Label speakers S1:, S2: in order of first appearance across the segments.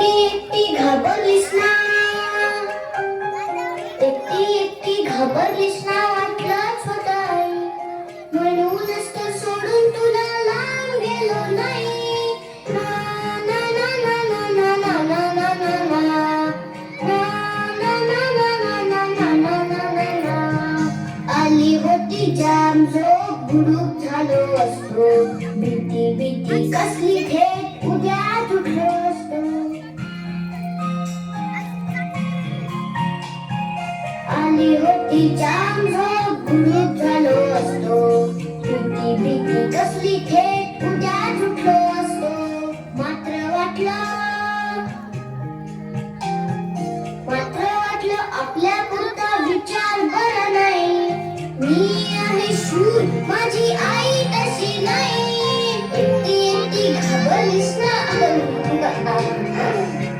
S1: एकटी घाबरलीस ना, एकटी घाबरलीस ना, वाटलंच होतं आई, म्हणूनच तर सोडून तुला लांब गेलो नाही. ना ना ना ना ना ना ना ना ना ना ना ना ना ना ना ना. आली होती जाम झोप, गुडूप झालो असतो, भीती भीती कसली थेट उद्या तुटलो असतो. आली होती जाम झोप, गुडूप झालो असतो, भीती भीती कसली थेट उद्या तुटलो असतो. मात्र वाटलं आपल्या पुरता विचार बरा नाही. मी आहे शूर, माझी आई तशी नाही. एकटी घाबरलीस ना,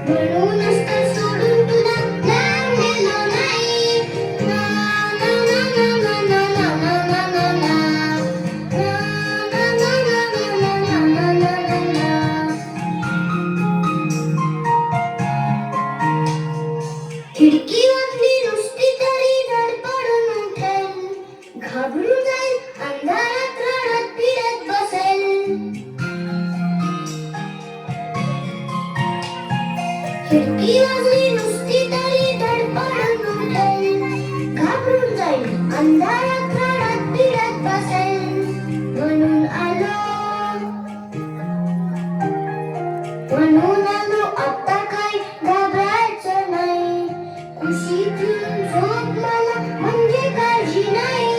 S1: म्हणूनच तर सोडून तुला लांब गेलो नाही. ना ना ना ना ना ना ना ना ना ना ना ना ना. खिडकी वाजली नुसती तरी धडपडून उठेल, घाबरून जाईल, अंधारात रडत फिरत बसेल. खिडकी वाजली नुसती तरी धडपडून उठेल, घाबरून जाईल, अंधारात रडत फिरत बसेल. म्हणून आलो आता काय घाबरायचं नाही. कुशीतून झोप मला म्हणजे काळजी नाही.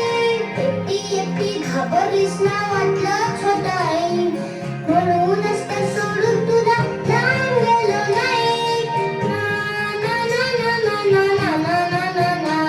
S1: एकटी घाबरलीस ना, वाटलंच होतं आई, म्हणूनच तर सोडून तुला लांब गेलो नाही. ना ना ना ना ना ना ना ना ना ना.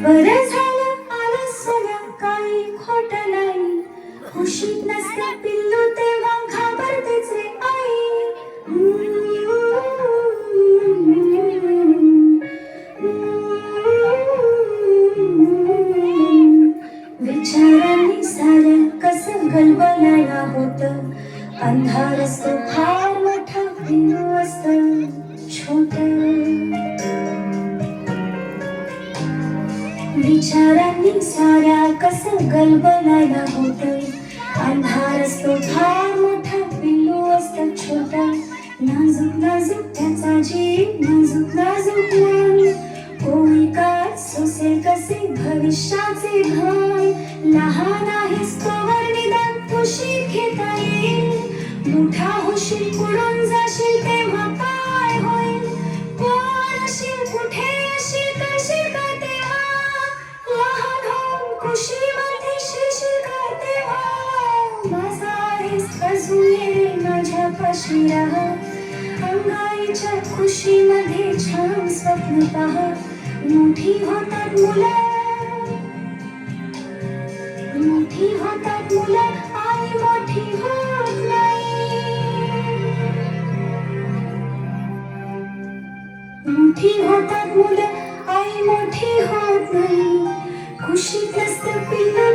S1: बरं झालं आलं सगळं, काही खोटं नाही. खुशीत नसते पिल्लू तेव्हा घाबरतेच रे आई. विचारांनी साऱ्या कसं गलबलायला होतं, अंधार असतो फार मोठा, पिल्लू असतं छोटं. विचारांनी साऱ्या कसं गलबलायला होतं, अंधार असतो फार मोठा, पिल्लू असतं छोटं. नाजूक नाजूक त्याचा जीव, नाजूक नाजूक मन, कोणी काय सोसेल कसे भविष्याचे भान. लहान आहेस तोवर निदान खुशीत घेता येईल, मोठा होशील पुढून जाशील तेव्हा काय होईल. कोण अशील कुठे अशील करशील का तेव्हा, लहान होऊन खुशीमध्ये शिरशील का तेव्हा. माझा आहेस अजून ये माझ्यापाशी राहा, अंगाईच्या खुशीमध्ये छान स्वप्न पहा. मोठी होतात मुलं, मोठी होतात मुलं, आई मोठी होत नाही. मोठी होतात मुलं, आई मोठी होत नाही. खुशीत नसतं पिल्लू